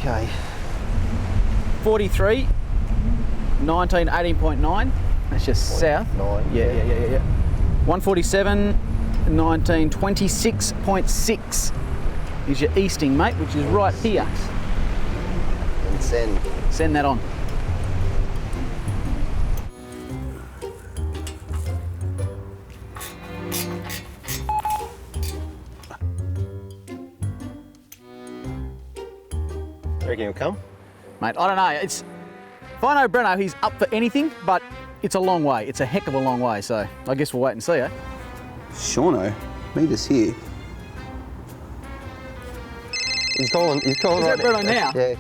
Okay. 43, 19, 18.9. That's just south. 9. Yeah. 147, 19, 26.6 is your easting, mate, which is right here. And send. Send that on. You reckon he'll come? Mate, I don't know. If I know Brenno, he's up for anything, but it's a long way. It's a heck of a long way, so I guess we'll wait and see, eh? Shauno, meet us here. He's calling. He's calling. Is right that Brenno now? Yeah.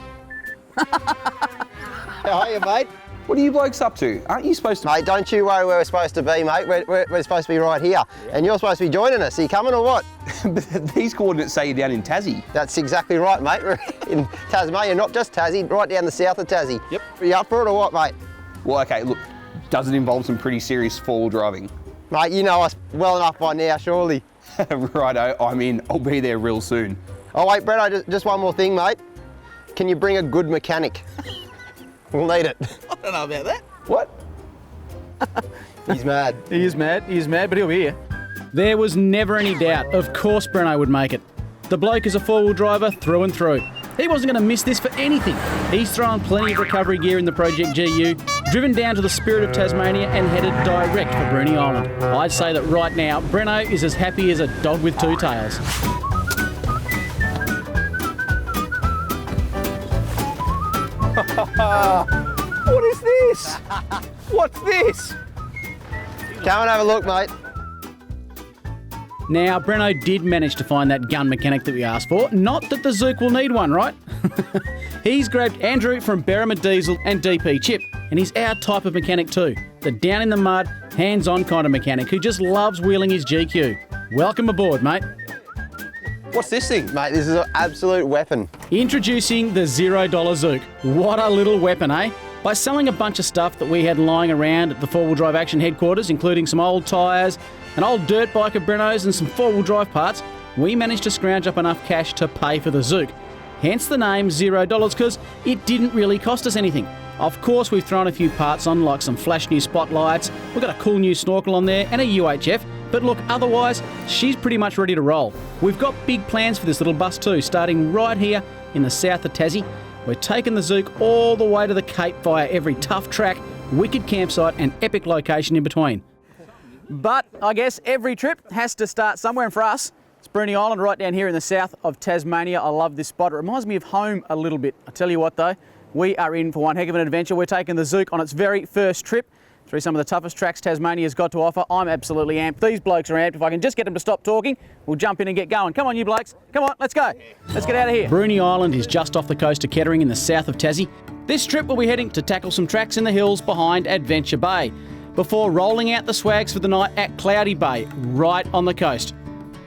How are you, mate? What are you blokes up to? Aren't you supposed to... Mate, don't you worry where we're supposed to be, mate. We're supposed to be right here. And you're supposed to be joining us. Are you coming or what? These coordinates say you're down in Tassie. That's exactly right, mate. We're in Tasmania, not just Tassie, right down the south of Tassie. Yep. Are you up for it or what, mate? Well, okay, look, does it involve some pretty serious four-wheel driving? Mate, you know us well enough by now, surely. Righto, I'm in. I'll be there real soon. Oh, wait, Brenno, just one more thing, mate. Can you bring a good mechanic? We'll need it. I don't know about that. What? He's mad. He is mad, but he'll be here. There was never any doubt. Of course Brenno would make it. The bloke is a four-wheel driver through and through. He wasn't going to miss this for anything. He's thrown plenty of recovery gear in the Project GU, driven down to the Spirit of Tasmania and headed direct for Bruny Island. I'd say that right now, Brenno is as happy as a dog with two tails. What is this? What's this? Come and have a look, mate. Now, Brenno did manage to find that gun mechanic that we asked for. Not that the Zook will need one, right? He's grabbed Andrew from Berrima Diesel and DP Chip, and he's our type of mechanic too. The down in the mud, hands-on kind of mechanic who just loves wheeling his GQ. Welcome aboard, mate. What's this thing? Mate, this is an absolute weapon. Introducing the $0 Zook. What a little weapon, eh? By selling a bunch of stuff that we had lying around at the 4WDing Action headquarters, including some old tyres, an old dirt bike of Brenno's and some 4-wheel drive parts, we managed to scrounge up enough cash to pay for the Zook. Hence the name $0, because it didn't really cost us anything. Of course, we've thrown a few parts on, like some flash new spotlights, we've got a cool new snorkel on there and a UHF, but look, otherwise, she's pretty much ready to roll. We've got big plans for this little bus too, starting right here in the south of Tassie. We're taking the Zook all the way to the Cape via every tough track, wicked campsite and epic location in between. But I guess every trip has to start somewhere, and for us, it's Bruny Island right down here in the south of Tasmania. I love this spot. It reminds me of home a little bit. I tell you what though, we are in for one heck of an adventure. We're taking the Zook on its very first trip through some of the toughest tracks Tasmania's got to offer. I'm absolutely amped. These blokes are amped. If I can just get them to stop talking, we'll jump in and get going. Come on, you blokes. Come on, let's go. Let's get out of here. Bruny Island is just off the coast of Kettering in the south of Tassie. This trip we'll be heading to tackle some tracks in the hills behind Adventure Bay, before rolling out the swags for the night at Cloudy Bay, right on the coast.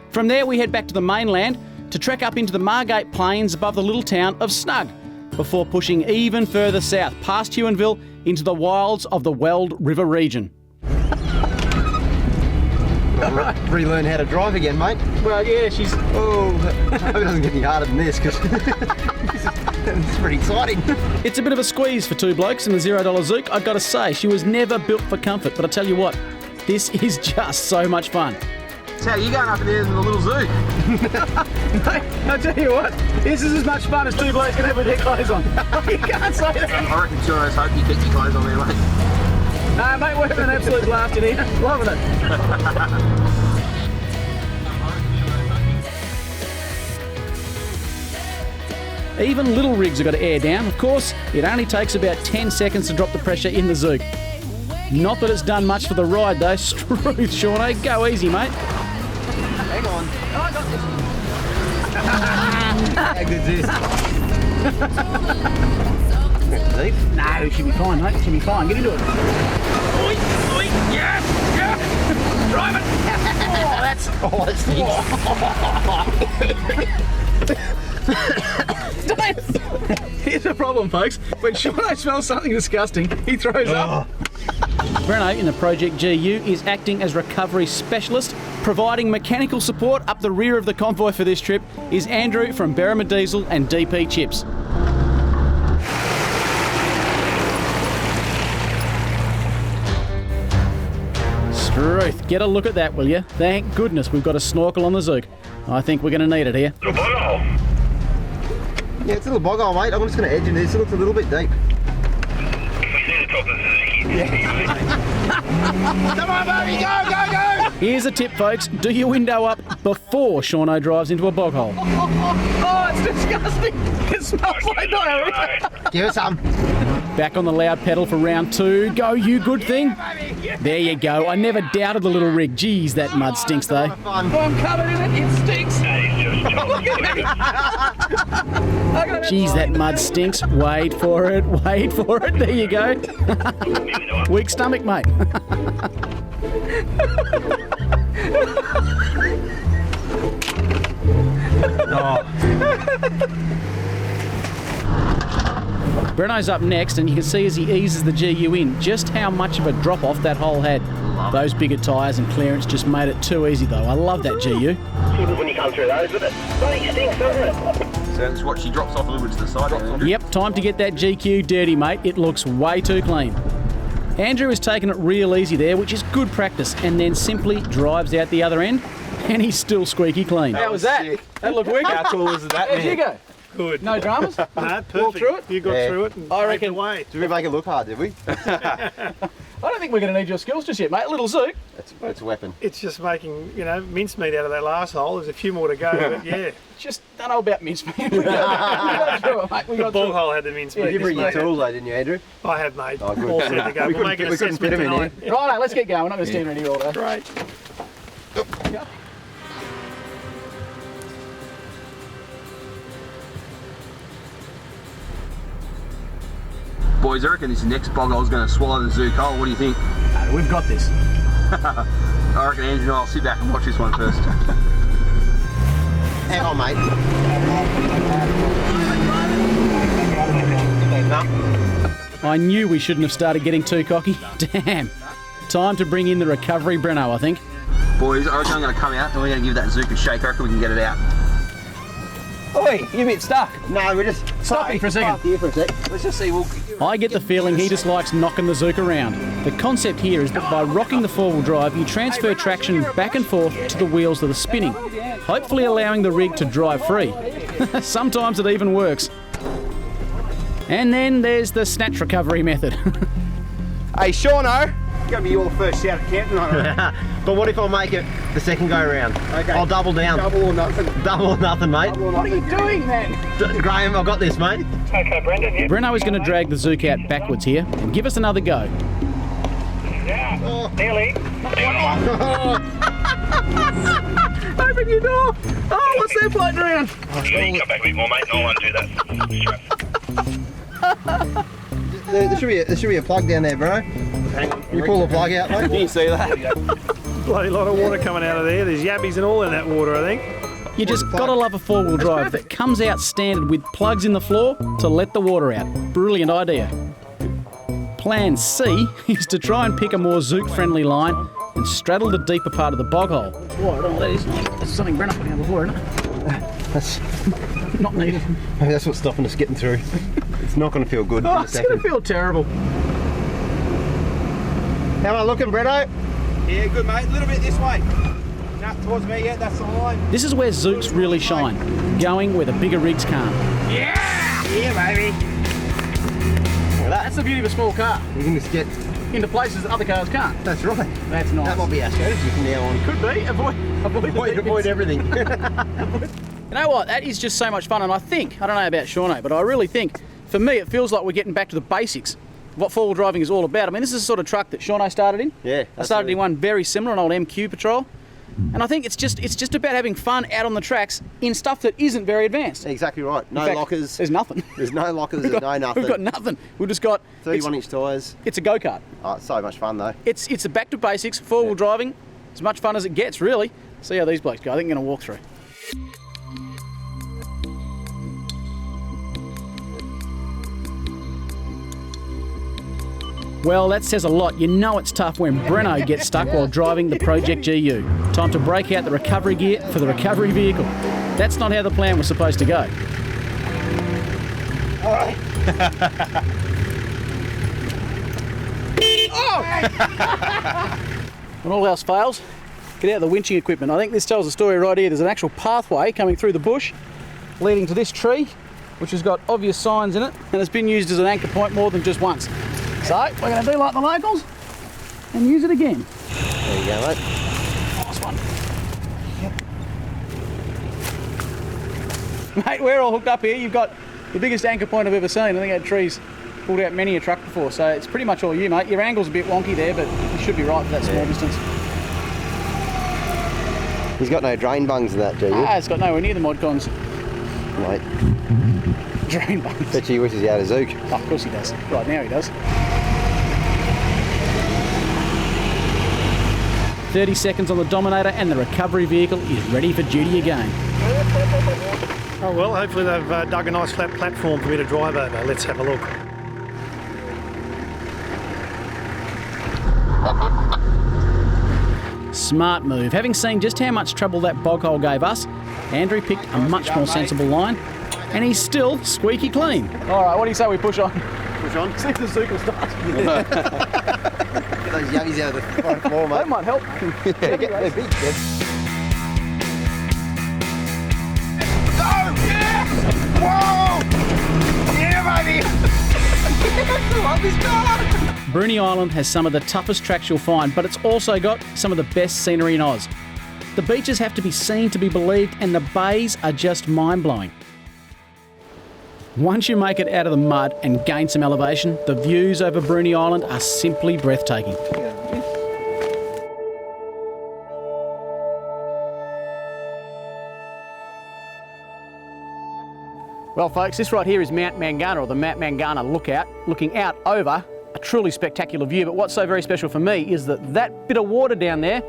From there we head back to the mainland to trek up into the Margate Plains above the little town of Snug, before pushing even further south past Huonville into the wilds of the Weld River region. Relearn how to drive again, mate. Well, yeah, she's... Oh, I hope it doesn't get any harder than this, because it's pretty exciting. It's a bit of a squeeze for two blokes in the $0 Zook. I've got to say, she was never built for comfort, but I tell you what, this is just so much fun. So how are you going up in there in the little Zook? Mate, I tell you what, this is as much fun as two blokes can have with their clothes on. You can't say that. I reckon Shauno's hope you keep your clothes on there, mate. No, mate, we're having an absolute blast in here. Loving it. Even little rigs have got to air down. Of course, it only takes about 10 seconds to drop the pressure in the Zook. Not that it's done much for the ride though. Struth, Shauno. Go easy, mate. Hang on. Oh, I got this. How good's this? Deep? No, she'll be fine, mate. She'll be fine. Get into it. Oi, oi, yeah, yeah. Drive it. Oh, that's... Here's the problem, folks. When Shauno smells something disgusting, he throws up. Brenno in the Project GU is acting as recovery specialist. Providing mechanical support up the rear of the convoy for this trip is Andrew from Berrima Diesel and DP Chips. Ruth, get a look at that, will you? Thank goodness we've got a snorkel on the Zook. I think we're going to need it here. Yeah, it's a little bog-hole, mate. I'm just going to edge into this. It looks a little bit deep. Come on, baby, go! Here's a tip, folks. Do your window up before Shauno drives into a bog hole. Oh, it's disgusting. It smells like diarrhea. Give us some. Back on the loud pedal for round 2. Go, you good thing. There you go. I never doubted the little rig. Geez, that mud stinks, though. I'm covered in it. It stinks. Look at me. Geez, that mud stinks. Wait for it. Wait for it. There you go. Weak stomach, mate. Brenno's up next, and you can see as he eases the GU in just how much of a drop-off that hole had. Those bigger tyres and clearance just made it too easy, though. I love that GU. When you come through those, but it bloody stinks, doesn't it? So that's what she drops off a little bit to the side. Yep, time to get that GQ dirty, mate. It looks way too clean. Andrew has taken it real easy there, which is good practice, and then simply drives out the other end, and he's still squeaky clean. How was that? That looked wicked. How cool was that, How'd you man? go? Good. No dramas? No, perfect. Walk through it? You got Yeah. through it and I paved reckon- the way. Did we make it look hard, did we? I don't think we're going to need your skills just yet, mate. A little Zook. It's a weapon. It's just making, mincemeat out of that last hole. There's a few more to go, but yeah. Just don't know about mincemeat. We got through it, mate. We The got bog through it. hole had the mincemeat. You bring your This mate- tools though, didn't you, Andrew? I have, mate. Oh, good. All set to go. We We'll make an couldn't fit assessment him in tonight. Righto, let's get going. We're not going to stand around here all day. Great. Boys, I reckon this next bog hole's going to swallow the Zook hole. What do you think? We've got this. I reckon Andrew and I'll sit back and watch this one first. Hang on, mate. I knew we shouldn't have started getting too cocky. Damn. Time to bring in the recovery Brenno, I think. Boys, I reckon I'm going to come out and we're going to give that Zook a shake. I reckon we can get it out. Oi, you're a bit stuck. No, we're just... Stop me for a second. Here for a sec. Let's just see. I get the feeling he just likes knocking the Zook around. The concept here is that by rocking the four-wheel drive, you transfer traction back and forth to the wheels that are spinning, hopefully allowing the rig to drive free. Sometimes it even works. And then there's the snatch recovery method. Hey, Shauno. It's going to be your first shout at camp tonight. But what if I make it the second go round? Okay. I'll double down. Double or nothing. Double or nothing, mate. What are you doing, man? Graham, I've got this, mate. Okay, Brendan, yeah. Brenno is going to drag the Zook out backwards here and give us another go. Yeah, nearly. Open your door. Oh, what's that floating around? Yeah, you come back a bit more, mate, and I'll undo that. There should be a plug down there, bro. You pull the plug out, mate. You see that? Bloody lot of water coming out of there. There's yabbies and all in that water, I think. You just gotta love a four-wheel drive that comes out standard with plugs in the floor to let the water out. Brilliant idea. Plan C is to try and pick a more Zook-friendly line and straddle the deeper part of the bog hole. Whoa, I don't know what that is. That's something Brenno put out before, isn't it? That's, Not needed. maybe that's what's stopping us getting through. It's not going to feel good in Oh, a it's going to second. feel terrible. How am I looking, Brenno? Yeah, good, mate. A little bit this way. No, towards me, yeah, that's the line. This is where Zooks really shine, going where the bigger rigs can't. Yeah, baby. That's the beauty of a small car. You can just get... Into places that other cars can't. That's right. That's nice. That might be our strategy from now on. Could be. Avoid Avoid everything. You know what? That is just so much fun, and I think, I don't know about Shauno, but I really think, for me, it feels like we're getting back to the basics of what four-wheel driving is all about. I mean, this is the sort of truck that Shauno started in. Yeah, I started in one very similar, an old MQ Patrol. And I think it's just about having fun out on the tracks in stuff that isn't very advanced. Exactly right. No In fact, lockers. There's nothing. There's no lockers. There's no nothing. We've got nothing. We've just got 31-inch tyres. It's a go-kart. Oh, it's so much fun though. It's a back to basics, four-wheel driving, as much fun as it gets, really. See how these blokes go. I think I'm going to walk through. Well, that says a lot. You know it's tough when Brenno gets stuck while driving the Project GU. Time to break out the recovery gear for the recovery vehicle. That's not how the plan was supposed to go. All right. When all else fails, get out the winching equipment. I think this tells the story right here. There's an actual pathway coming through the bush leading to this tree, which has got obvious signs in it, and it's been used as an anchor point more than just once. So we're going to do like the locals and use it again. There you go, mate. Nice one. Mate, we're all hooked up here. You've got the biggest anchor point I've ever seen. I think that tree's pulled out many a truck before, so it's pretty much all you, mate. Your angle's a bit wonky there, but you should be right for that small distance. He's got no drain bungs in that, do you? Ah, it's got nowhere near the mod cons. Mate, Drain bungs. bet you he wishes he had a Zook. Oh, of course he does. Right now he does. 30 seconds on the Dominator and the recovery vehicle is ready for duty again. Oh well, hopefully they've dug a nice flat platform for me to drive over. Let's have a look. Smart move. Having seen just how much trouble that bog-hole gave us, Andrew picked a much more sensible line, and he's still squeaky clean. All right, what do you say we push on? Push on. See if the Zook will start. Get those yummies out of the front floor, mate. That might help. Yeah, they're big, Deb. Bruny Island has some of the toughest tracks you'll find, but it's also got some of the best scenery in Oz. The beaches have to be seen to be believed, and the bays are just mind-blowing. Once you make it out of the mud and gain some elevation, the views over Bruny Island are simply breathtaking. Well folks, this right here is Mount Mandara, or the Mount Mandara lookout, looking out over a truly spectacular view. But what's so very special for me is that bit of water down there,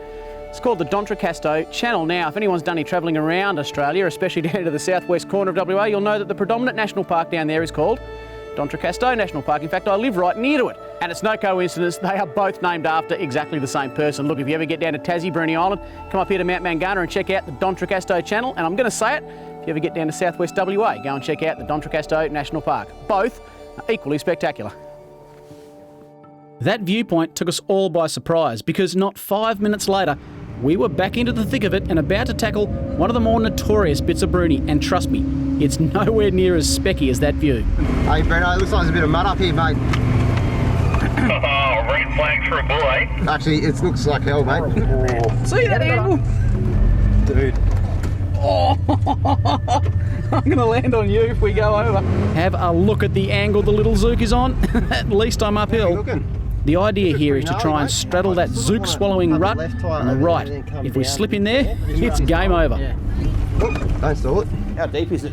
it's called the D'Entrecasteaux Channel. Now, if anyone's done any travelling around Australia, especially down to the southwest corner of WA, you'll know that the predominant national park down there is called D'Entrecasteaux National Park. In fact, I live right near to it. And it's no coincidence, they are both named after exactly the same person. Look, if you ever get down to Tassie, Bruny Island, come up here to Mount Mandara and check out the D'Entrecasteaux Channel. And I'm going to say it, if you ever get down to southwest WA, go and check out the D'Entrecasteaux National Park. Both are equally spectacular. That viewpoint took us all by surprise, because not 5 minutes later, we were back into the thick of it and about to tackle one of the more notorious bits of Bruny. And trust me, it's nowhere near as specky as that view. Hey, Brenno, it looks like there's a bit of mud up here, mate. Oh, red flags for a bull, eh? Actually, it looks like hell, mate. See that angle? Dude. Oh, I'm going to land on you if we go over. Have a look at the angle the little Zook is on. At least I'm uphill. The idea here is to try and straddle that Zook swallowing rut on the right. If we slip in there, it's game over. Don't stall it. How deep is it?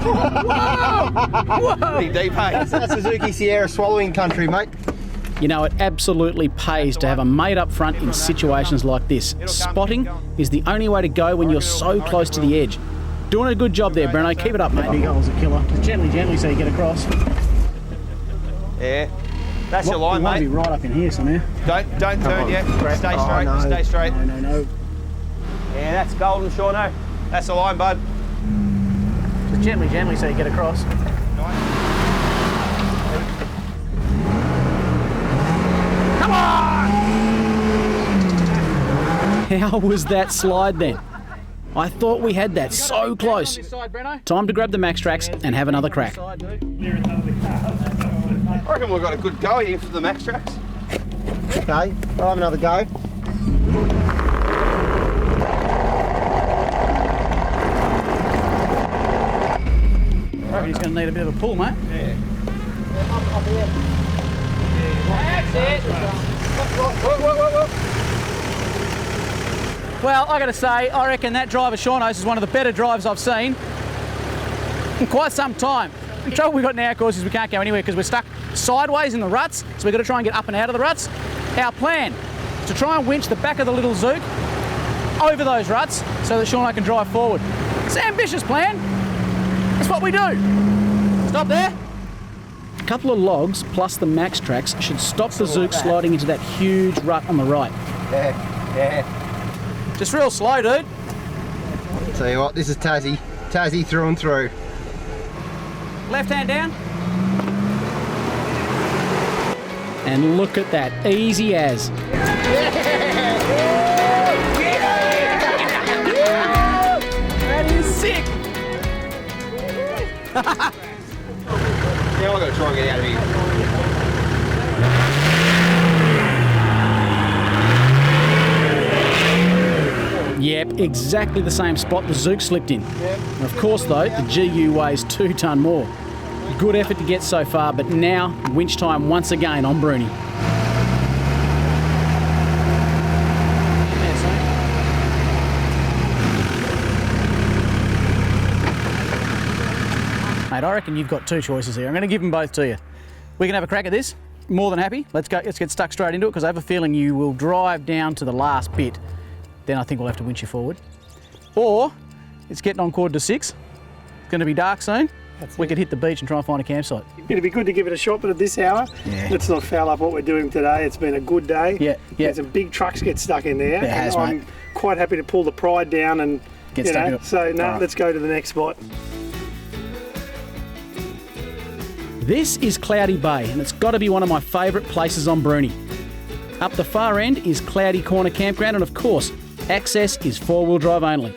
Whoa! Pretty deep, hey? That's Suzuki Sierra swallowing country, mate. You know, it absolutely pays to have a mate up front in situations like this. Spotting is the only way to go when you're so close to the edge. Doing a good job there, Brenno. Keep it up, mate. Big hole's a killer. Just gently so you get across. Yeah. That's your line, you want mate. to be right up in here somewhere. Don't turn yet. Stay straight. no. Stay straight. No. Yeah, that's golden, Shauno. That's the line, bud. Just gently so you get across. Come on! How was that slide then? I thought we had that so close. Time to grab the Max Tracks and have another crack. I reckon we've got a good go here for the Max Tracks. Okay, I'll have another go. I reckon he's going to need a bit of a pull, mate. Yeah. That's it. Well, I got to say, I reckon that driver, Shauno's, is one of the better drives I've seen in quite some time. The trouble we've got now, of course, is we can't go anywhere because we're stuck sideways in the ruts, so we've got to try and get up and out of the ruts. Our plan is to try and winch the back of the little Zook over those ruts so that Shauno can drive forward. It's an ambitious plan. That's what we do. Stop there. A couple of logs plus the Max Tracks should stop the Zook sliding into that huge rut on the right. Yeah. Just real slow, dude. Tell you what, this is Tassie. Tassie through and through. Left hand down. And look at that, easy as. Yeah. Now I've got to try and get out of here. Yep, exactly the same spot the Zook slipped in. And of course though, the GU weighs 2 tonne more. Good effort to get so far, but now winch time once again on Bruni. Mate, I reckon you've got 2 choices here. I'm going to give them both to you. We can have a crack at this. More than happy. Let's get stuck straight into it because I have a feeling you will drive down to the last bit. Then I think we'll have to winch you forward. Or it's getting on quarter to 6. It's going to be dark soon. We could hit the beach and try and find a campsite. It'd be good to give it a shot, but at this hour, let's not foul up what we're doing today. It's been a good day. Yeah. There's some big trucks get stuck in there. It has, and I'm mate. quite happy to pull the pride down and Get stuck in it. So no, Right. let's go to the next spot. This is Cloudy Bay, and it's got to be one of my favourite places on Bruni. Up the far end is Cloudy Corner Campground, and of course, access is 4-wheel drive only.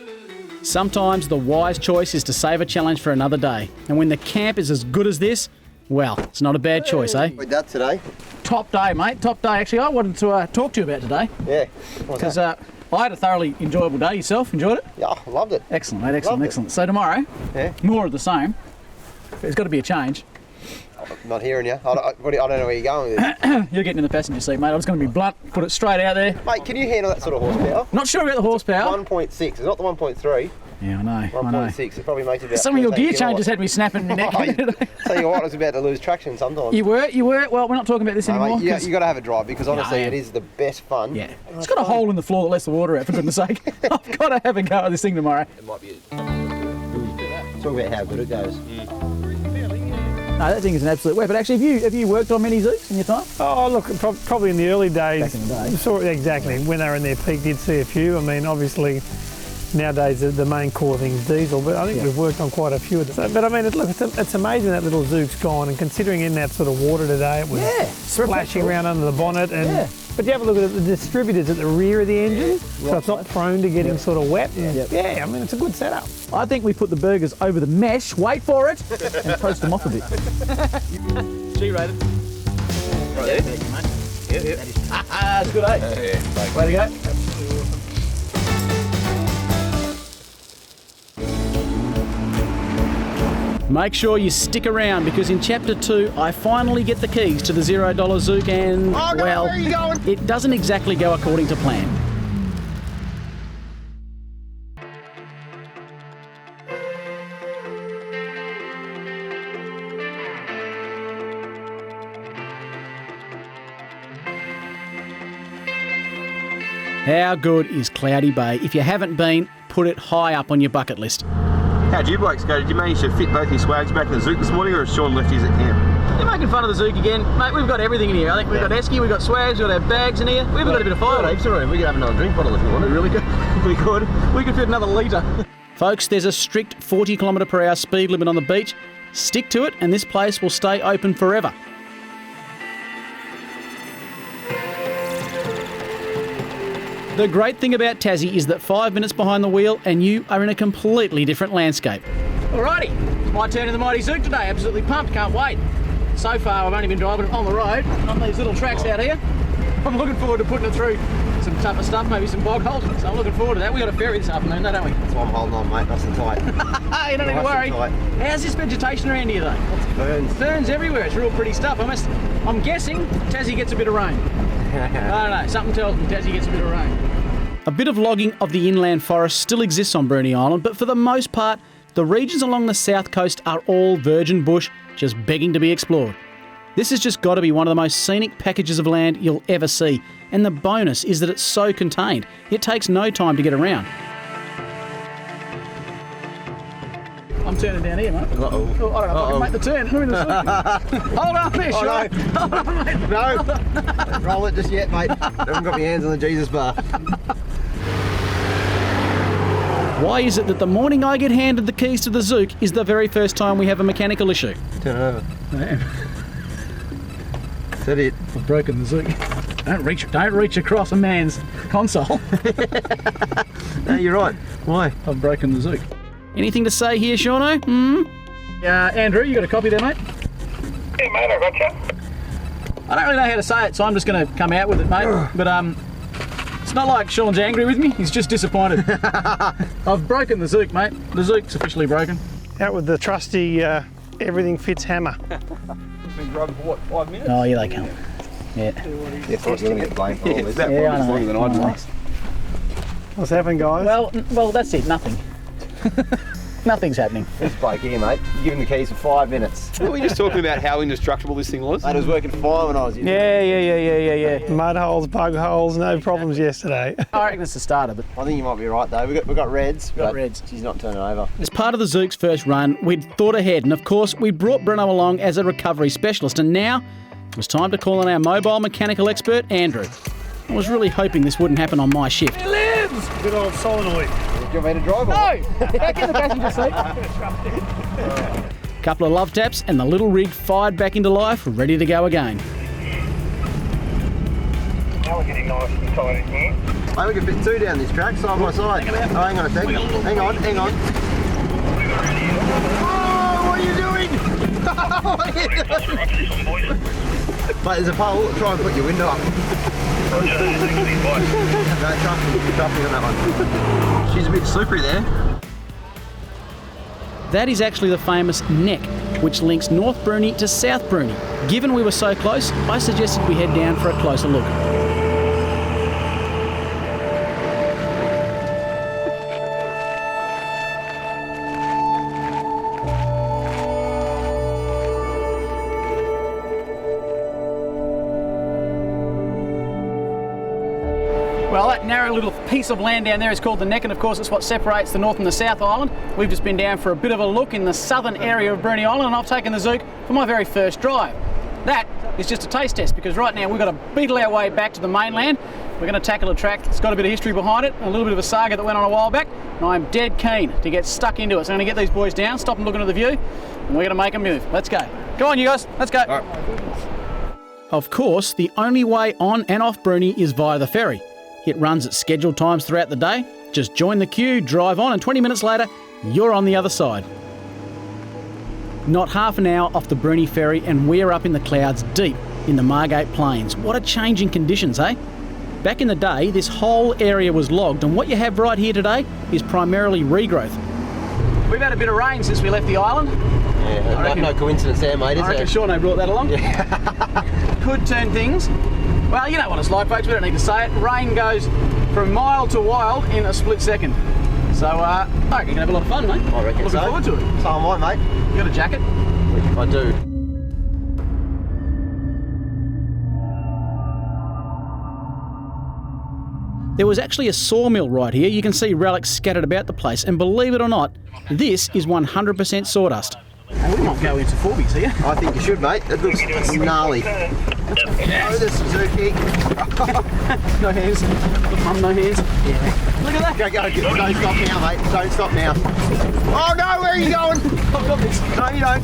Sometimes the wise choice is to save a challenge for another day, and when the camp is as good as this, well, it's not a bad choice, eh? With that today. Top day, mate, top day. Actually, I wanted to talk to you about today, Yeah. because I had a thoroughly enjoyable day. Yourself, enjoyed it? Yeah, I loved it. Excellent, mate, excellent, Loved it. excellent. So tomorrow, Yeah. more of the same. There's got to be a change. I'm not hearing you. I don't know where you're going with this. You're getting in the passenger seat, mate. I was going to be blunt, put it straight out there. Mate, can you handle that sort of horsepower? Not sure about the horsepower. 1.6. It's not the 1.3. Yeah, I know. 1.6. It probably makes it about. Some of your 13 gear changes kilowatts. had me snapping my neck. Tell you what, I was about to lose traction sometimes. You were. Well, we're not talking about this No, anymore. mate, you 'cause- got to have a drive because honestly, Yeah. it is the best fun. Yeah. It's got a hole in the floor that lets the water out, for goodness sake. I've got to have a go at this thing tomorrow. It might be. Talk about how good it goes. No, that thing is an absolute weapon. Actually, have you worked on many Zooks in your time? Oh, look, probably in the early days. Back in the day. Exactly. When they were in their peak, did see a few. I mean, obviously, nowadays the main core thing is diesel, but I think we've worked on quite a few of them. So, but I mean, look, it's amazing that little Zook's gone, and considering in that sort of water today, it was splashing around under the bonnet. And But you have a look at it, the distributors at the rear of the engine, so it's not prone to getting sort of wet. Yeah, I mean, it's a good setup. I think we put the burgers over the mesh, wait for it, and toast them off a bit. G-rated. Right there. Thank you, mate. Yep. That's good, eh? Yeah. Way to go. Make sure you stick around because in Chapter 2 I finally get the keys to the $0 Zook and, well, where are you going? it doesn't exactly go according to plan. How good is Cloudy Bay? If you haven't been, put it high up on your bucket list. How'd you blokes go? Did you manage to fit both your swags back in the Zook this morning, or has Sean left his at camp? You're making fun of the Zook again. Mate, we've got everything in here. I think we've got esky, we've got swags, we've got our bags in here. We've got a bit of fire. Heaps of room. We could have another drink bottle if you wanted. Really good. We could. We could fit another litre. Folks, there's a strict 40km/h speed limit on the beach. Stick to it and this place will stay open forever. The great thing about Tassie is that 5 minutes behind the wheel and you are in a completely different landscape. Alrighty, it's my turn in the mighty Zook today. Absolutely pumped, can't wait. So far I've only been driving it on the road, on these little tracks out here. I'm looking forward to putting it through some tougher stuff, maybe some bog holes. So I'm looking forward to that. We got a ferry this afternoon, don't we? That's why I'm holding on, mate. Nice and tight. You don't need to worry. Nice and How's this vegetation around here though? Burns. Ferns everywhere, it's real pretty stuff. I'm guessing Tassie gets a bit of rain. I don't know, something tells me Tassie gets a bit of rain. A bit of logging of the inland forest still exists on Bruny Island, but for the most part, the regions along the south coast are all virgin bush, just begging to be explored. This has just got to be one of the most scenic packages of land you'll ever see, and the bonus is that it's so contained, it takes no time to get around. I'm turning down here, mate. Uh-oh. Oh, I don't know if I can make the turn. Hold on there, Sean. no. Hold on, mate. No. Don't roll it just yet, mate. I haven't got my hands on the Jesus bar. Why is it that the morning I get handed the keys to the Zook is the very first time we have a mechanical issue? Turn it over. I am. Is that it? I've broken the Zook. Don't reach across a man's console. No, you're right. Why? I've broken the Zook. Anything to say here, Shauno? Andrew, you got a copy there, mate? Yeah, mate, I gotcha. I don't really know how to say it, so I'm just going to come out with it, mate. But it's not like Sean's angry with me, he's just disappointed. I've broken the Zook, mate. The Zook's officially broken. Out with the trusty everything fits hammer. Been rubbing for what, 5 minutes? Oh, here they come. Yeah. Yeah, we're going to get blamed for all this. That Yeah, I probably know. longer than I'd like. What's happening, guys? Well, that's it, nothing. Nothing's happening. This bloke here, mate, give him the keys for 5 minutes. Were we just talking about how indestructible this thing was? Mate, it was working fine when I was using Yeah. Mud holes, bug holes, no problems yesterday. I reckon it's the starter, but I think you might be right though. We've got reds. got but reds. She's not turning over. as part of the Zook's first run, we'd thought ahead, and of course, we brought Brenno along as a recovery specialist, and now it was time to call on our mobile mechanical expert, Andrew. I was really hoping this wouldn't happen on my shift. Good old solenoid. Do you want me to drive? No! Back in the passenger seat. Couple of love taps, and the little rig fired back into life, ready to go again. Now we're getting nice and tight in here. Mate, we can fit two down this track, side by side. Oh, hang on a sec. Hang on. Oh, what are you doing? What are you doing? Mate, there's a pole. Try and put your window up. No, trust me on that one. She's a bit slippery there. That is actually the famous neck, which links North Bruni to South Bruni. Given we were so close, I suggested we head down for a closer look. Well, that narrow little piece of land down there is called the neck, and of course it's what separates the North and the South Island. We've just been down for a bit of a look in the southern area of Bruni Island, and I've taken the Zook for my very first drive. That is just a taste test, because right now we've got to beetle our way back to the mainland. We're going to tackle a track that's got a bit of history behind it, a little bit of a saga that went on a while back, and I'm dead keen to get stuck into it. So I'm going to get these boys down, stop them looking at the view, and we're going to make a move. Let's go. Go on, you guys. Let's go. All right. Of course, the only way on and off Bruni is via the ferry. It runs at scheduled times throughout the day. Just join the queue, drive on, and 20 minutes later, you're on the other side. Not half an hour off the Bruni ferry and we're up in the clouds deep in the Margate Plains. What a change in conditions, eh? Back in the day, this whole area was logged, and what you have right here today is primarily regrowth. We've had a bit of rain since we left the island. Yeah, no coincidence there, mate, is I reckon there? Shauno brought that along. Could turn things. Well, you know what it's like, folks, we don't need to say it. Rain goes from mild to wild in a split second. So, I reckon you're going to have a lot of fun, mate. I reckon Looking so. forward to it. So am I, mate. You got a jacket? I do. There was actually a sawmill right here. You can see relics scattered about the place, and believe it or not, this is 100% sawdust. We might go into 4WDing here. I think you should, mate. It looks gnarly. Oh, the Suzuki. No hairs. Look, Mum, no hairs. Yeah. Look at that. Go. Don't stop now, mate. Don't stop now. Oh, no, where are you going? I've got this. No, you don't.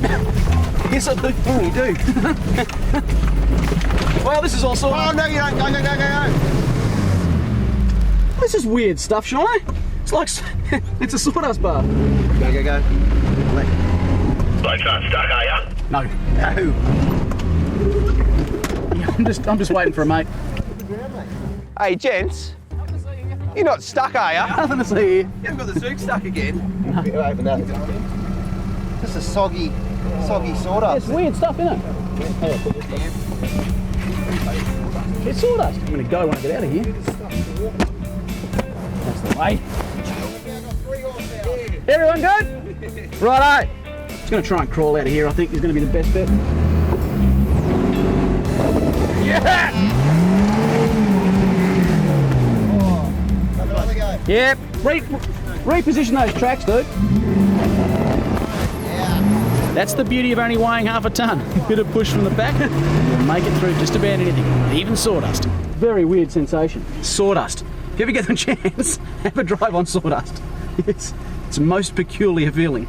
Yes, I do. Oh, you do. Well, this is all sort of... Oh, no, you don't. Go. This is weird stuff, Shauno. It's like... it's a sawdust bar. Go. Boats aren't stuck, are ya? No. No. I'm just waiting for a mate. Hey, gents. You're not stuck, are you? Nothing to see here. You haven't got the Zook stuck again. Open that. Just a soggy sawdust. It's weird stuff, isn't it? It's sawdust. I'm going to go when I get out of here. That's the way. Everyone good? Righto. It's going to try and crawl out of here. I think is going to be the best bet. Yeah! Yep. Reposition those tracks, dude. That's the beauty of only weighing half a tonne. A bit of push from the back, you'll make it through just about anything, even sawdust. Very weird sensation. Sawdust. If you ever get the chance, have a drive on sawdust. It's most peculiar feeling.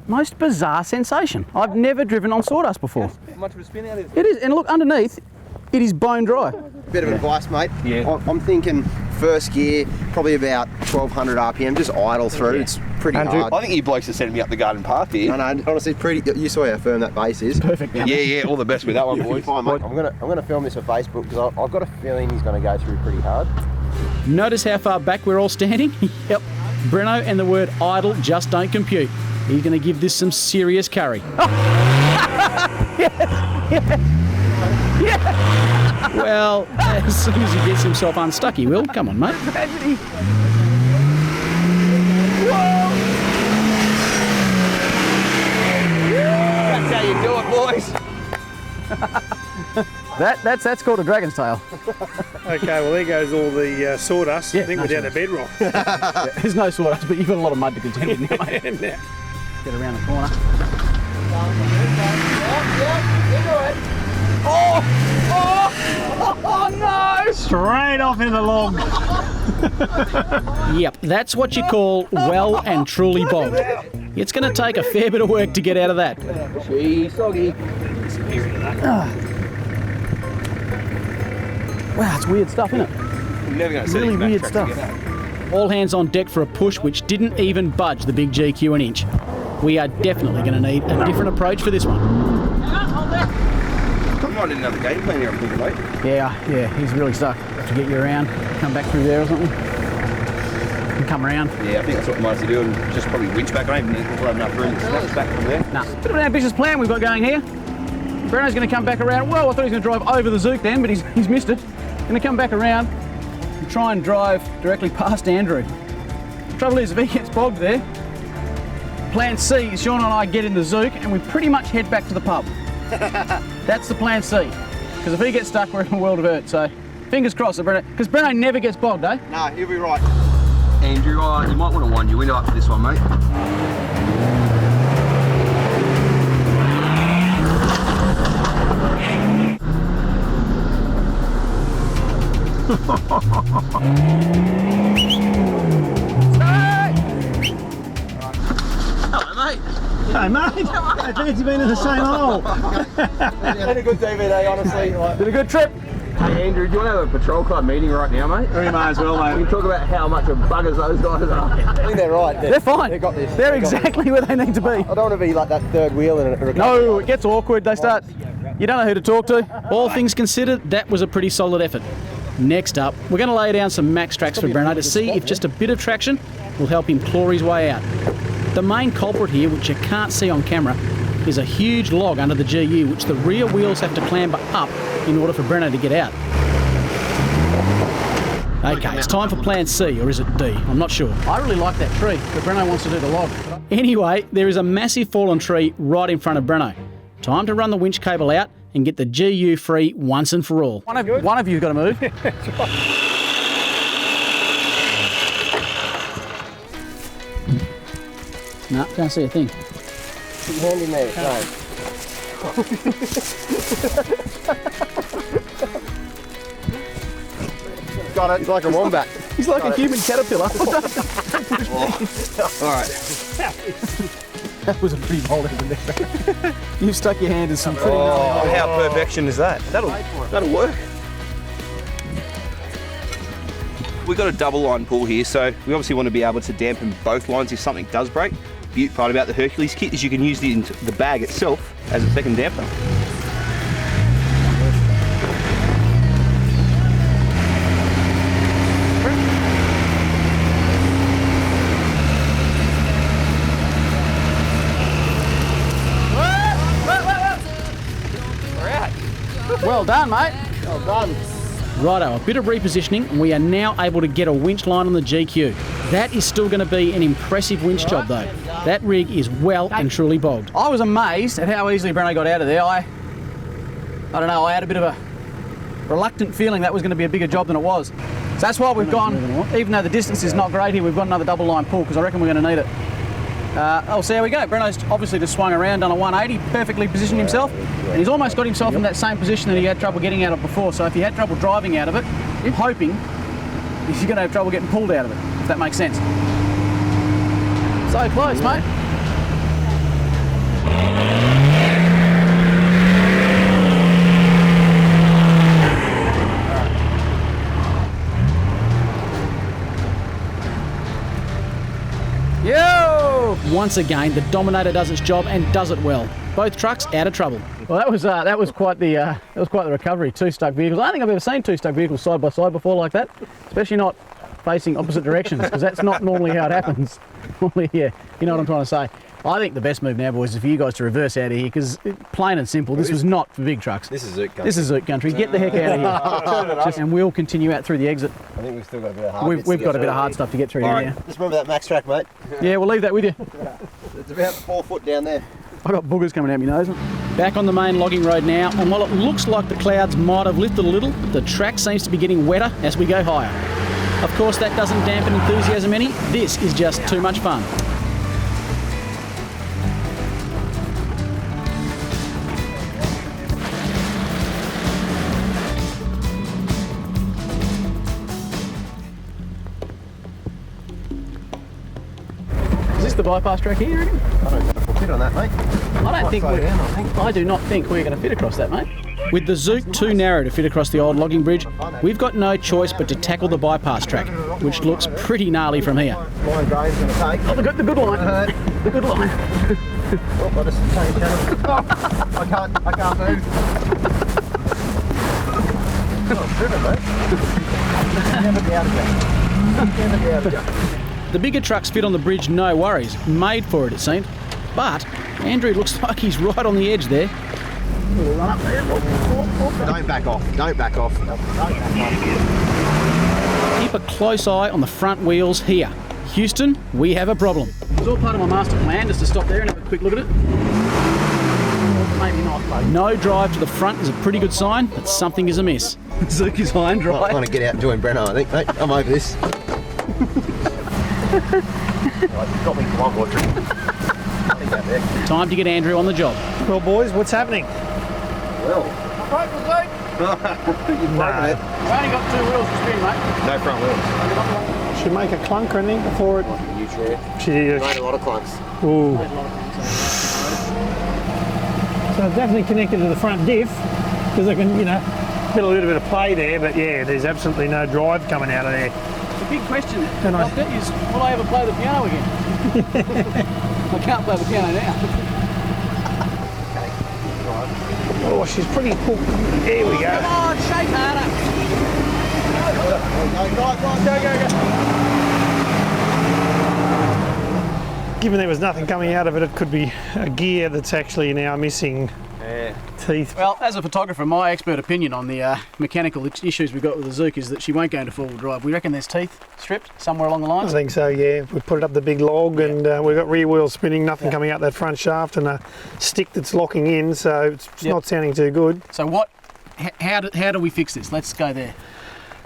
Most bizarre sensation. I've never driven on sawdust before. How much of a spin out is it? It is, and look underneath, it is bone dry. Bit of advice, mate. Yeah. I'm thinking first gear, probably about 1200 RPM, just idle through. It's pretty hard. I think you blokes are sending me up the garden path here. No, honestly, you saw how firm that base is. Perfect. Yeah, all the best with that one, boys. Fine, mate. I'm gonna film this for Facebook because I've got a feeling he's gonna go through pretty hard. Notice how far back we're all standing? Yep. Brenno and the word idle just don't compute. He's going to give this some serious curry. Well, as soon as he gets himself unstuck, he will. Come on, mate. That's how you do it, boys. That's called a dragon's tail. Okay, well there goes all the sawdust. Yeah, I think no we're down to bedrock. There's no sawdust, but you've got a lot of mud to contend with now, mate. Yeah. Get around the corner. Oh no! Straight off in the log. Yep, that's what you call well and truly bogged. It's going to take a fair bit of work to get out of that. Gee, soggy. Wow, it's weird stuff, isn't it? You're never going to see Really these back weird tracks stuff. again. All hands on deck for a push which didn't even budge the big GQ an inch. We are definitely going to need a different approach for this one. I might need another game plan here, I'm thinking, mate. Yeah, he's really stuck. Have to get you around, come back through there or something. And come around. Yeah, I think that's what we might have to do, and just probably winch back. I don't even think we'll have enough room to snatch back from there. Nah, bit of an ambitious plan we've got going here. Brenno's going to come back around. Well, I thought he was going to drive over the Zook then, but he's missed it. Going to come back around and try and drive directly past Andrew. Trouble is, if he gets bogged there, plan C is Shauno and I get in the Zook and we pretty much head back to the pub. That's the plan C. Because if he gets stuck, we're in a world of hurt. So, fingers crossed, Brenno. Because Brenno never gets bogged, eh? No, he'll be right. Andrew, you might want to wind your window up for this one, mate. Hey mate, I fancy being in the same hole. Had a good DVD, honestly. Been a good trip. Hey, Andrew, do you want to have a patrol club meeting right now, mate? We might as well, We mate. can talk about how much of buggers those guys are. I think they're right. They're fine. They've got this. They're They've got exactly where they need to be. I don't want to be like that third wheel in a No, it gets awkward. They start. You don't know who to talk to. All things considered, that was a pretty solid effort. Next up, we're going to lay down some max tracks for Brenno to see if just a bit of traction will help him claw his way out. The main culprit here, which you can't see on camera, is a huge log under the GU, which the rear wheels have to clamber up in order for Brenno to get out. Okay, it's time for plan C, or is it D? I'm not sure. I really like that tree, but Brenno wants to do the log. Anyway, there is a massive fallen tree right in front of Brenno. Time to run the winch cable out and get the GU free once and for all. One of you's got to move. No, can't see a thing. Put your hand in there. No. Got it. He's like a wombat. He's like a human caterpillar. All right. That was a pretty bold effort. You've stuck your hand in some pretty Oh, how perfection is that? That'll work. We've got a double line pull here, so we obviously want to be able to dampen both lines if something does break. The beaut part about the Hercules kit is you can use the bag itself as a second damper. Well done, mate. Well done. Righto, a bit of repositioning, and we are now able to get a winch line on the GQ. That is still going to be an impressive winch job, though. That rig is well and truly bogged. I was amazed at how easily Brenno got out of there. I don't know, I had a bit of a reluctant feeling that was going to be a bigger job than it was. So that's why we've gone, even though the distance is not great here, we've got another double line pull, because I reckon we're going to need it. So there we go. Brenno's obviously just swung around, done a 180, perfectly positioned himself, and he's almost got himself in that same position that he had trouble getting out of before. So if he had trouble driving out of it, I'm hoping he's going to have trouble getting pulled out of it, if that makes sense. So close, mate. once again, the Dominator does its job and does it well. Both trucks out of trouble. Well, that was quite the recovery. 2 stuck vehicles. I don't think I've ever seen 2 stuck vehicles side by side before like that, especially not facing opposite directions, because that's not normally how it happens. Normally, yeah, you know what I'm trying to say. I think the best move now, boys, is for you guys to reverse out of here, because plain and simple, this was not for big trucks. This is Zook country. This is Zook country. Get the heck out of here. And we'll continue out through the exit. I think we've still got a bit of hard We've got a bit of hard stuff to get through here now. Just remember that max track, mate. Yeah, we'll leave that with you. It's about 4 foot down there. I've got boogers coming out my nose. Back on the main logging road now, and while it looks like the clouds might have lifted a little, the track seems to be getting wetter as we go higher. Of course, that doesn't dampen enthusiasm any. This is just too much fun. Is this the bypass track here, you reckon? I don't think we'll fit on that, mate. I do not think we're going to fit across that, mate. With the Zook too narrow to fit across the old logging bridge, we've got no choice but to tackle the bypass track, which looks pretty gnarly from here. Line Graham's going to take. Oh, the good line. The good line. Oh, I just changed channel. I can't move. Oh, driven, mate. Never be out of there. Never be out of there. The bigger trucks fit on the bridge, no worries. Made for it, it seemed. But Andrew looks like he's right on the edge there. We'll run up there. Don't back off. Don't back off. Keep a close eye on the front wheels here. Houston, we have a problem. It's all part of my master plan, just to stop there and have a quick look at it. Maybe not. No drive to the front is a pretty good sign that something is amiss. Zook is high and dry. I want to get out and join Brenno, I think, mate. I'm over this. Got me for one more trip. Time to get Andrew on the job. Well, boys, what's happening? Well, No. We've only got 2 wheels to spin, mate. no front wheels. Should make a clunk or anything before it. New chair. She, Made a lot of clunks. ooh. So it's definitely connected to the front diff, because I can, you know, get a little bit of play there, but yeah, there's absolutely no drive coming out of there. The big question And I- Doctor, is, will I ever play the piano again? I can't play the piano now. Oh, she's pretty cool. There we go. Come on, shake harder. Given there was nothing coming out of it, it could be a gear that's actually now missing teeth. Well, as a photographer, my expert opinion on the mechanical issues we've got with the Zook is that she won't go into 4-wheel drive. We reckon there's teeth stripped somewhere along the I lines. think so, yeah. We put it up the big log and we've got rear wheel spinning, nothing coming out that front shaft, and a stick that's locking in, so it's not sounding too good. So how do we fix this? Let's go there.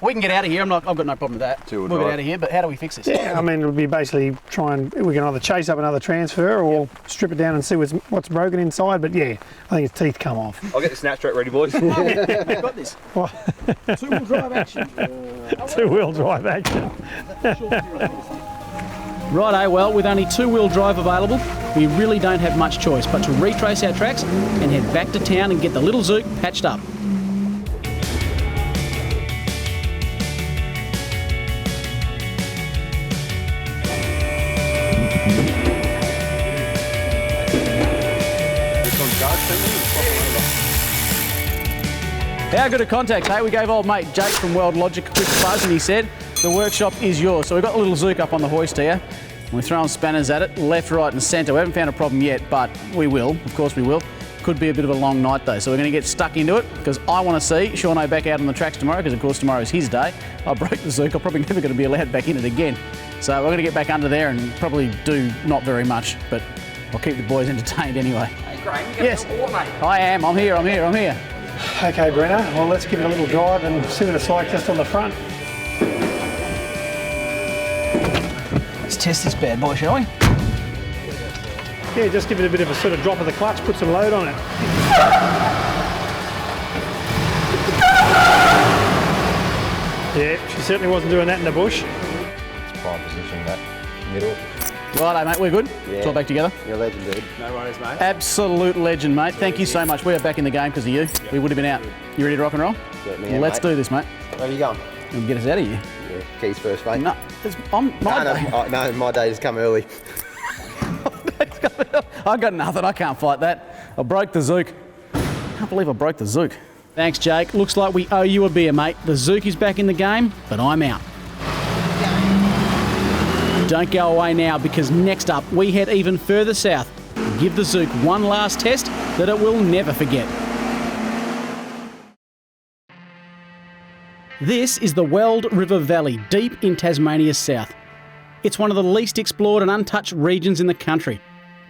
We can get out of here. I've got no problem with that. We'll get out of here, but how do we fix this? Yeah, I mean, it'll be basically we can either chase up another transfer or strip it down and see what's broken inside, but yeah, I think its teeth come off. I'll get the Snatch track ready, boys. We've got this. What? 2-wheel drive action. 2-wheel drive action. Righto, well, with only 2-wheel drive available, we really don't have much choice but to retrace our tracks and head back to town and get the little Zook patched up. How good a contact, hey? We gave old mate Jake from Weld Logic a quick buzz and he said, the workshop is yours. So we've got the little Zook up on the hoist here. We're throwing spanners at it, left, right and centre. We haven't found a problem yet, but we will. Of course we will. Could be a bit of a long night though, so we're going to get stuck into it because I want to see Shauno back out on the tracks tomorrow because of course tomorrow's his day. I broke the Zook, I'm probably never going to be allowed back in it again. So we're going to get back under there and probably do not very much, but I'll keep the boys entertained anyway. Hey, Graham, you Yes, I am. I'm here. Okay, Brenno, well, let's give it a little drive and see what it's like just on the front. Let's test this bad boy, shall we? Yeah, just give it a bit of a sort of drop of the clutch, put some load on it. Yeah, she certainly wasn't doing that in the bush. It's prime position, that middle. Righto, mate, we're good. Yeah. It's all back together. You're a legend, dude. No worries, mate. Absolute legend, mate. Thank you so much. We are back in the game because of you. We would have been out. You ready to rock and roll? Certainly am, Let's mate. do this, mate. Where are you going? And get us out of here. Yeah, keys first, mate. No, it's my day. No, my day has come early. I got nothing. I can't fight that. I broke the Zook. Can't believe I broke the Zook. Thanks, Jake. Looks like we owe you a beer, mate. The Zook is back in the game, but I'm out. Don't go away now, because next up we head even further south and give the Zook one last test that it will never forget. This is the Weld River Valley, deep in Tasmania's south. It's one of the least explored and untouched regions in the country.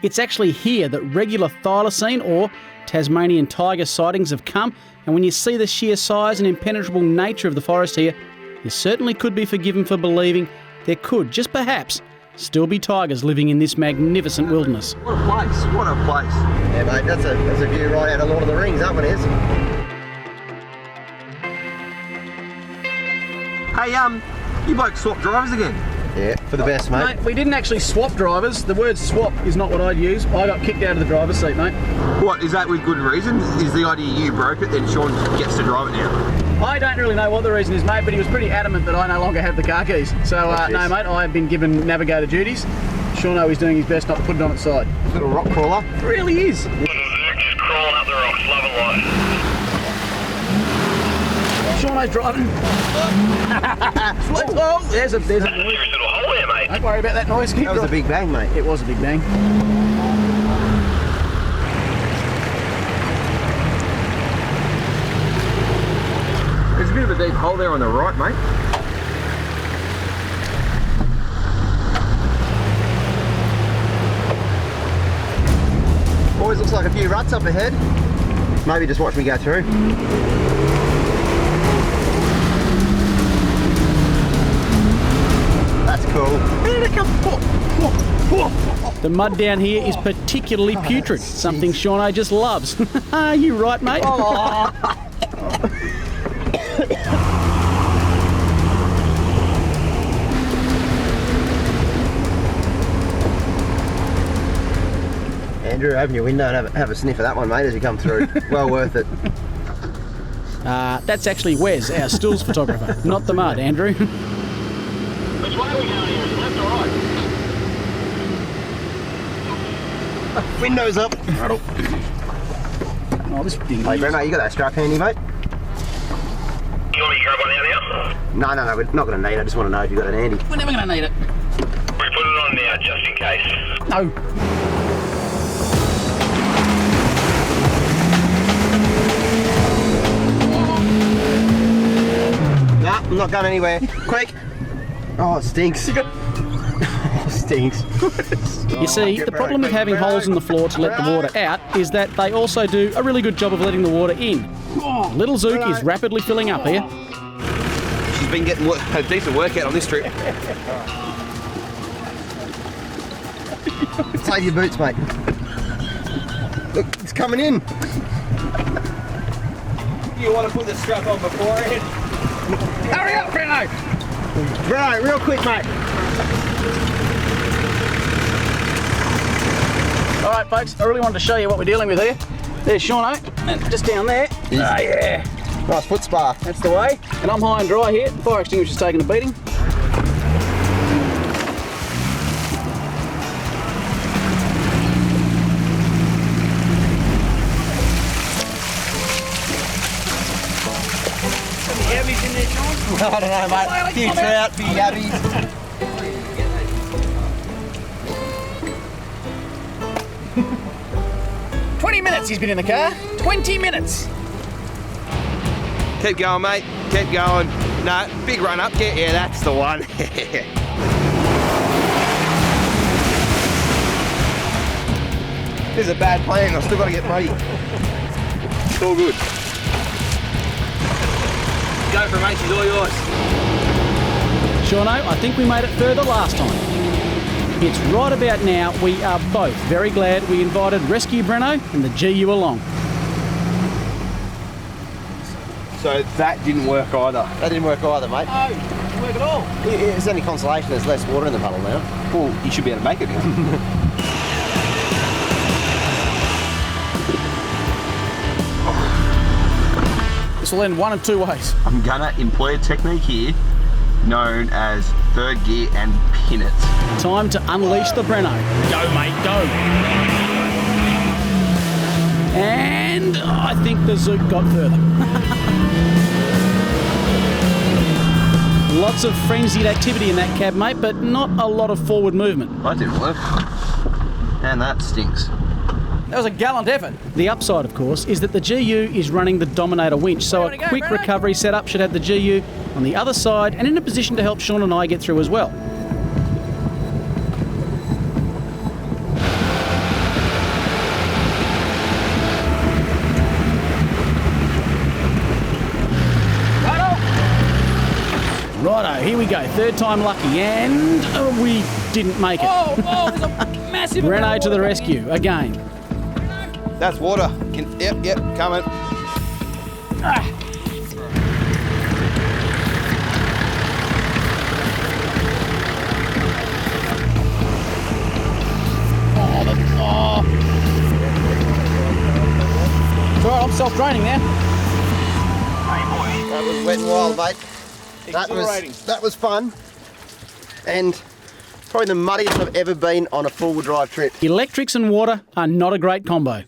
It's actually here that regular thylacine or Tasmanian tiger sightings have come, and when you see the sheer size and impenetrable nature of the forest here, you certainly could be forgiven for believing there could, just perhaps, still be tigers living in this magnificent wilderness. What a place, what a place. Yeah, mate, that's a view right out of Lord of the Rings, that one is. Hey, you blokes swap drivers again? Yeah, for the best, mate. Mate, we didn't actually swap drivers. The word swap is not what I'd use. I got kicked out of the driver's seat, mate. What, is that with good reason? Is the idea you broke it, then Sean gets to drive it now? I don't really know what the reason is, mate, but he was pretty adamant that I no longer have the car keys. So, no, mate, I have been given navigator duties. Shauno is doing his best not to put it on its side. Little rock crawler. It really is. Little Zook just crawling up the rocks, loving life. Shauno's driving. Oh, there's a noise. Serious little hole there, mate. Don't worry about that noise. Keep That was a driving. big bang, mate. It was a big bang. There's a bit of a deep hole there on the right, mate. Always looks like a few ruts up ahead. Maybe just watch me go through. That's cool. The mud down here is particularly putrid, something Shauno just loves. You right, mate? Andrew, open your window and have a sniff of that one, mate, as you come through. Well worth it. That's actually Wes, our stills photographer, not the mud, Andrew. Which way are we going here? Left or right? Windows up. Oh, this thing. Hey, Brenno, you got that strap handy, mate? You want me to grab one out now? No, we're not going to need it. I just want to know if you got it handy. We're never going to need it. We put it on now, just in case. No. Nah, I'm not going anywhere. Quick. Oh, it stinks. Oh, it stinks. You see, the problem with having holes in the floor to let the water out is that they also do a really good job of letting the water in. Little Zook is rapidly filling up here. She's been getting a decent workout on this trip. Save your boots, mate. Look, it's coming in. You want to put the strap on beforehand? Hurry up, Brenno! Right, real quick, mate. All right, folks, I really wanted to show you what we're dealing with here. There's Shauno, and just down there. Oh, yeah. Nice foot spa. That's the way. And I'm high and dry here. The fire extinguisher's taking a beating. I don't know, mate. A few trout, a few yabbies. 20 minutes he's been in the car. 20 minutes. Keep going, mate. Keep going. No, big run up. Yeah, that's the one. This is a bad plan. I've still got to get muddy. It's all good. Go for it, mate. She's all yours. Shauno, I think we made it further last time. It's right about now we are both very glad we invited Rescue Brenno and the GU along. So that didn't work either. That didn't work either, mate. No, it didn't work at all. It's only consolation there's less water in the puddle now. Well, you should be able to make it now. This will end one of two ways. I'm gonna employ a technique here known as third gear and pin it. Time to unleash the Brenno. Go, mate, go. And I think the Zook got further. Lots of frenzied activity in that cab, mate, but not a lot of forward movement. That didn't work. And that stinks. That was a gallant effort. The upside, of course, is that the GU is running the Dominator winch, so a quick recovery setup should have the GU on the other side and in a position to help Sean and I get through as well. Righto, here we go. Third time lucky, and we didn't make it. Oh, there's a massive Brenno to the rescue again. That's water. Yep, coming. It's all right, I'm self-draining now. That was wet and wild, mate. Exhilarating. That was fun. And probably the muddiest I've ever been on a four-wheel drive trip. Electrics and water are not a great combo.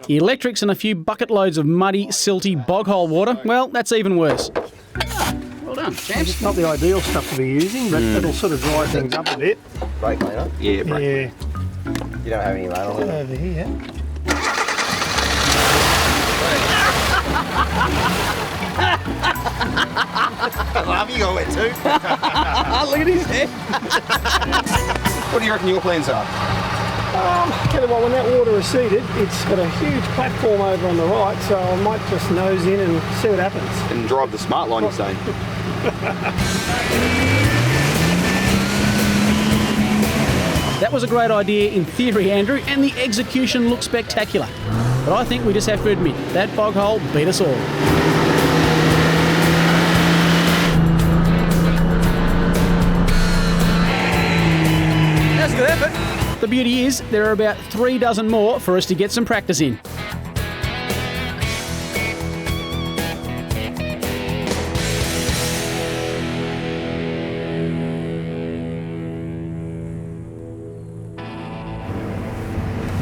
Electrics and a few bucket loads of muddy, silty, bog-hole water, well, that's even worse. Well done, champs. It's not the ideal stuff to be using, but it'll sort of dry things up a bit. Brake cleaner. Yeah, bro. Yeah. You don't have any ladle on it. Over here. I love you got wet too. Look at his head. What do you reckon your plans are? Tell you what, when that water receded, it's got a huge platform over on the right, so I might just nose in and see what happens. And drive the smart line, you're saying? That was a great idea in theory, Andrew, and the execution looks spectacular. But I think we just have to admit, that bog hole beat us all. That's a good effort. The beauty is, there are about 3 dozen more for us to get some practice in.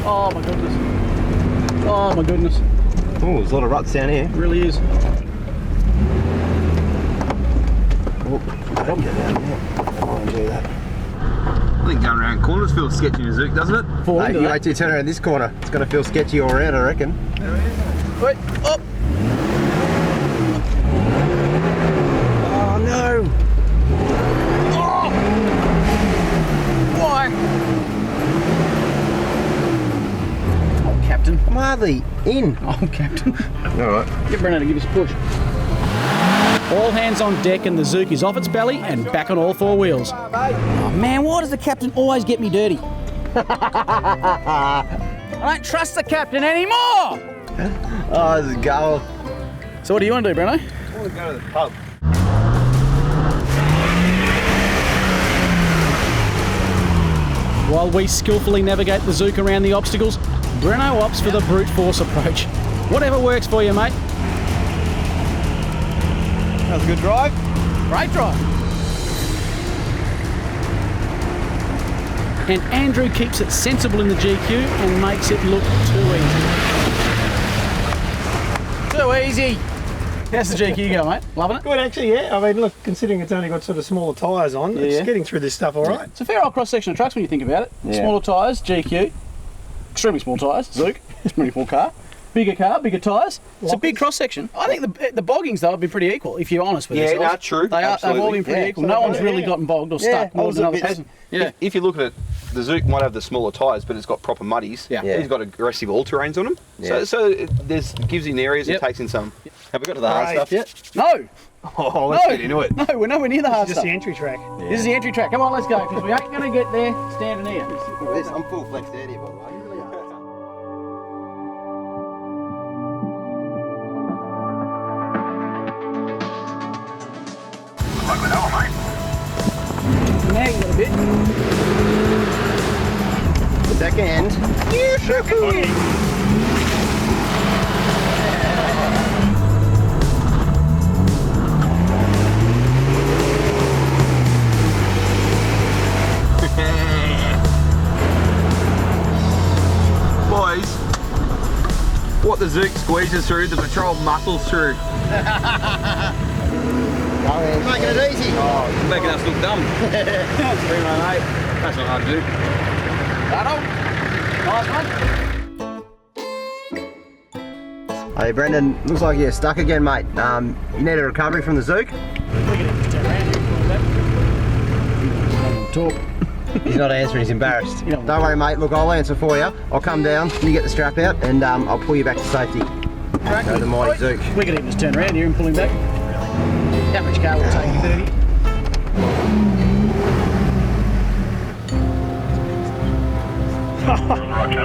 Oh my goodness. Oh my goodness. Oh, there's a lot of ruts down here. It really is. Oh, don't get down here. I want to do that. I think going around corners feels sketchy in a Zook, doesn't it? Fall Hey, into you that. wait till you turn around this corner. It's going to feel sketchy all around, I reckon. Wait, up. Oh no! Why? Oh, Captain. I'm hardly in. Oh, Captain. Alright. Get Brenno to give us a push. All hands on deck and the Zook is off its belly and back on all 4 wheels. Oh man, why does the Captain always get me dirty? I don't trust the Captain anymore! Oh, this is gold. So what do you want to do, Brenno? I want to go to the pub. While we skillfully navigate the Zook around the obstacles, Brenno opts for the brute force approach. Whatever works for you, mate. That was a good drive. Great drive. And Andrew keeps it sensible in the GQ and makes it look too easy. Too easy. How's the GQ go, mate? Loving it? Good, actually, yeah. I mean, look, considering it's only got sort of smaller tyres on, it's getting through this stuff all right. It's a fair old cross-section of trucks when you think about it. Smaller tyres, GQ. Extremely small tyres, Zook. It's a pretty full car. Bigger tyres. It's a big cross-section. I think the boggings, though, have been pretty equal, if you're honest with yourself. Yeah, no, true. They've all been pretty equal. No one's really gotten bogged or stuck more than another person. Yeah. If you look at it, the Zook might have the smaller tyres, but it's got proper muddies. Yeah. He's got aggressive all-terrains on them. Yeah. So it gives in areas, it takes in some. Have we got to the hard stuff yet? No. Oh, let's get into it. No, we're nowhere near the hard Just stuff. the entry track. This is the entry track. Come on, let's go, because we ain't going to get there standing here. I'm full flexed out here, by the way. Nagging it a bit. Second. What the Zook squeezes through, the patrol muscles through. Making it easy. Oh, making us look dumb. Very well, mate. That's not hard to do. Nice one. Hey Brendan, looks like you're stuck again, mate. You need a recovery from the Zook? Talk. He's not answering, he's embarrassed. Don't worry, mate. Look, I'll answer for you. I'll come down, you get the strap out, and I'll pull you back to safety. So the mighty Zook. We could even just turn around here and pull him back. The average car will take you 30.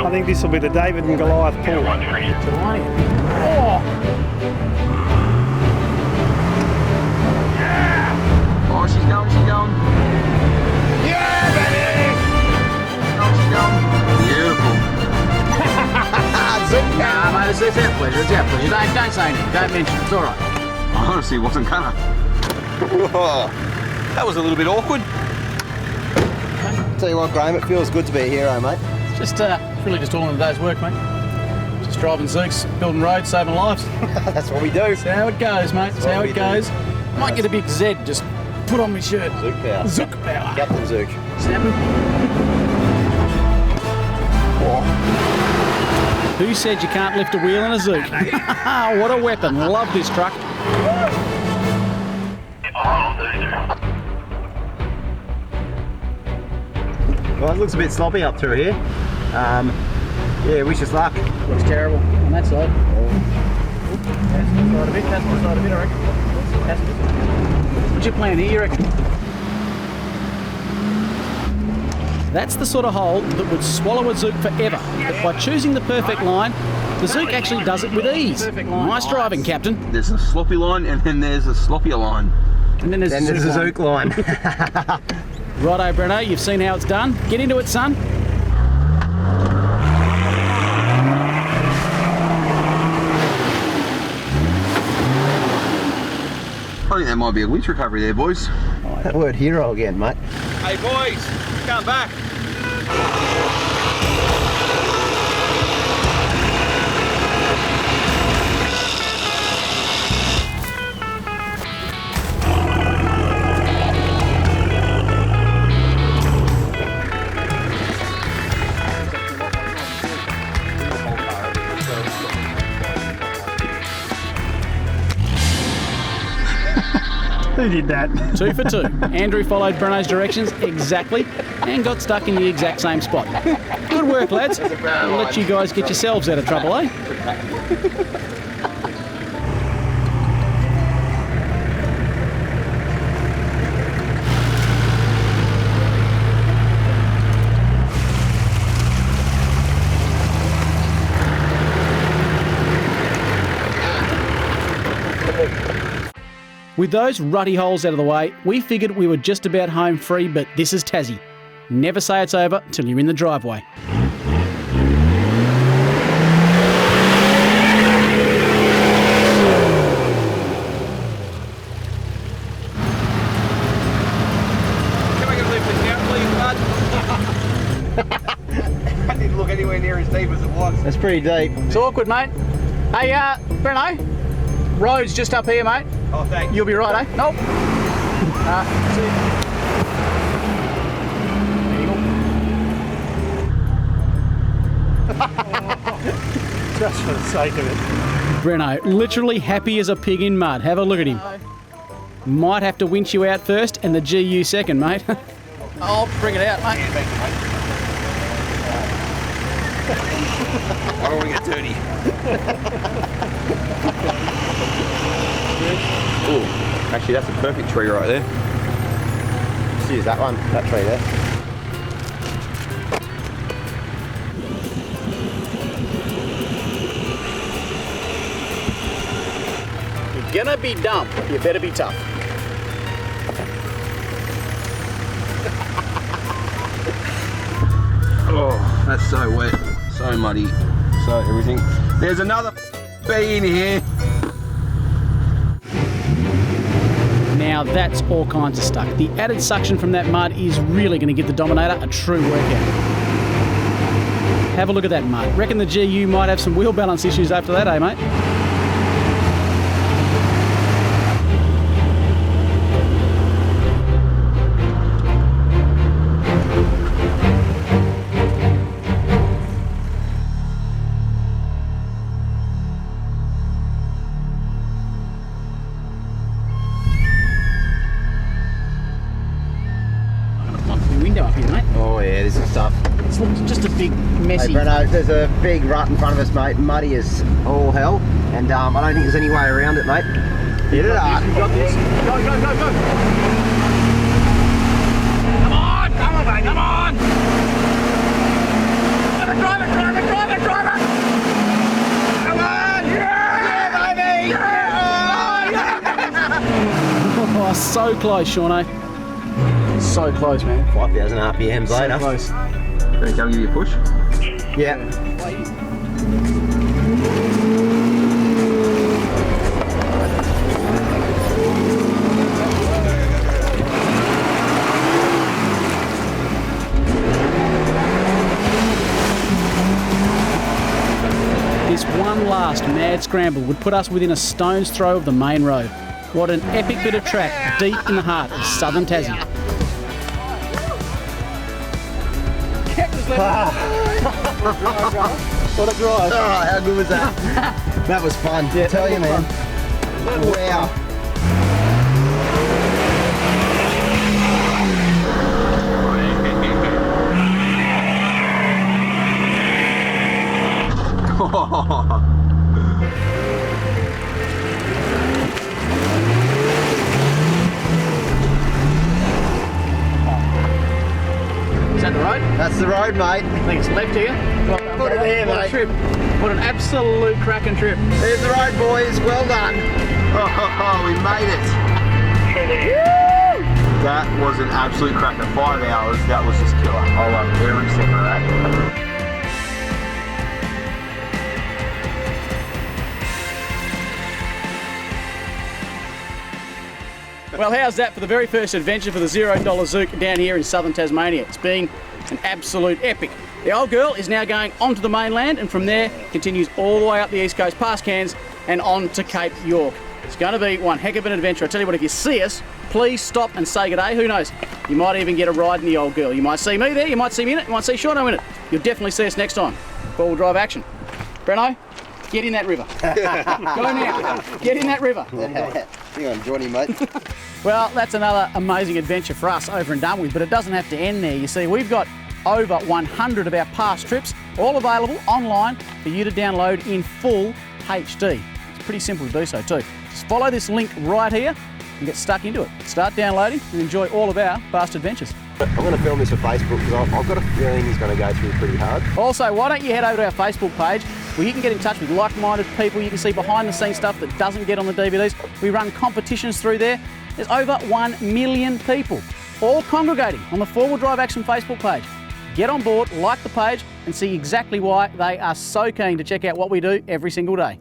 I think this will be the David and Goliath pull. Oh, she's going, she's going. Yeah, baby! Oh, she's going. Beautiful. Zook car. Mate, it's our pleasure, it's our pleasure. Don't say anything, don't mention it, it's alright. I honestly wasn't gonna. Whoa. That was a little bit awkward. Tell you what, Graham, it feels good to be a hero, mate. It's just, really just all in a day's work, mate. Just driving Zooks, building roads, saving lives. That's what we do. That's how it goes, mate. That's how it goes. Might get a big Z just put on my shirt. Zook power. Zook power. Captain Zook. Snapping. Who said you can't lift a wheel in a Zook? What a weapon. Love this truck. Well, it looks a bit sloppy up through here. Yeah, wish us luck. Looks terrible on that side. That's my side a bit, that's my side a bit, I reckon. What's your plan here, you reckon? That's the sort of hole that would swallow a Zook forever. But by choosing the perfect line, the Zook actually does it with ease. Nice driving, Captain. There's a sloppy line and then there's a sloppier line. And then there's a Zook line. Righto, Brenno, you've seen how it's done. Get into it, son. I think that might be a winch recovery there, boys. That word hero again, mate. Hey, boys, come back. Who did that? 2 for 2. Andrew followed Brenno's directions exactly and got stuck in the exact same spot. Good work, lads. I'll let you guys get yourselves out of trouble, eh? With those ruddy holes out of the way, we figured we were just about home free, but this is Tassie. Never say it's over till you're in the driveway. Can I get a lift this out, please, bud? I didn't look anywhere near as deep as it was. That's pretty deep. It's awkward, mate. Hey, Brenno, road's just up here, mate. Oh, thanks. You'll be right, eh? Nope. See. Just for the sake of it. Brenno, literally happy as a pig in mud. Have a look at him. Might have to winch you out first and the GU second, mate. I'll bring it out, mate. I don't want to get dirty. Ooh, actually that's a perfect tree right there. Let's use that one, that tree there. You're gonna be dumb. You better be tough. Oh, that's so wet, so muddy, so everything. There's another bee in here. Now that's all kinds of stuck. The added suction from that mud is really going to give the Dominator a true workout. Have a look at that mud. Reckon the GU might have some wheel balance issues after that, eh, mate? Window up here, mate. Oh yeah, this is tough. It's just a big, messy. Hey Brenno, there's a big rut in front of us, mate. Muddy as all hell, and I don't think there's any way around it, mate. Hit it hard. You got this. Go, go, go, go. Come on, mate, come on! Drive it! Come on! Yeah, baby! Yeah! Oh, so close, Shauno. So close, man. 5,000 RPMs So later. close. Gonna come give you a push? Yeah. This one last mad scramble would put us within a stone's throw of the main road. What an epic bit of track deep in the heart of southern Tassie. What a drive. Oh, how good was that? That was fun. Yeah, tell you, man. Wow. Is that the road? That's the road, mate. I think it's left here. Put it there, What a mate. trip. What an absolute cracking trip. There's the road, boys. Well done. Oh, we made it. That was an absolute cracker. 5 hours, that was just killer. I love every second of that. Well, how's that for the very first adventure for the $0 Zook down here in southern Tasmania? It's been an absolute epic. The old girl is now going onto the mainland and from there continues all the way up the east coast past Cairns and on to Cape York. It's going to be one heck of an adventure. I tell you what, if you see us, please stop and say good day. Who knows? You might even get a ride in the old girl. You might see me there, you might see me in it, you might see Shauno in it. You'll definitely see us next time. 4-wheel drive action. Brenno, get in that river. Go now. Get in that river. Hang on, Johnny, mate. Well, that's another amazing adventure for us over and done with, but it doesn't have to end there. You see, we've got over 100 of our past trips, all available online for you to download in full HD. It's pretty simple to do so too. Just follow this link right here and get stuck into it. Start downloading and enjoy all of our past adventures. I'm going to film this for Facebook because I've got a feeling he's going to go through pretty hard. Also, why don't you head over to our Facebook page where you can get in touch with like-minded people. You can see behind-the-scenes stuff that doesn't get on the DVDs. We run competitions through there. There's over 1 million people all congregating on the 4-wheel drive action Facebook page. Get on board, like the page and see exactly why they are so keen to check out what we do every single day.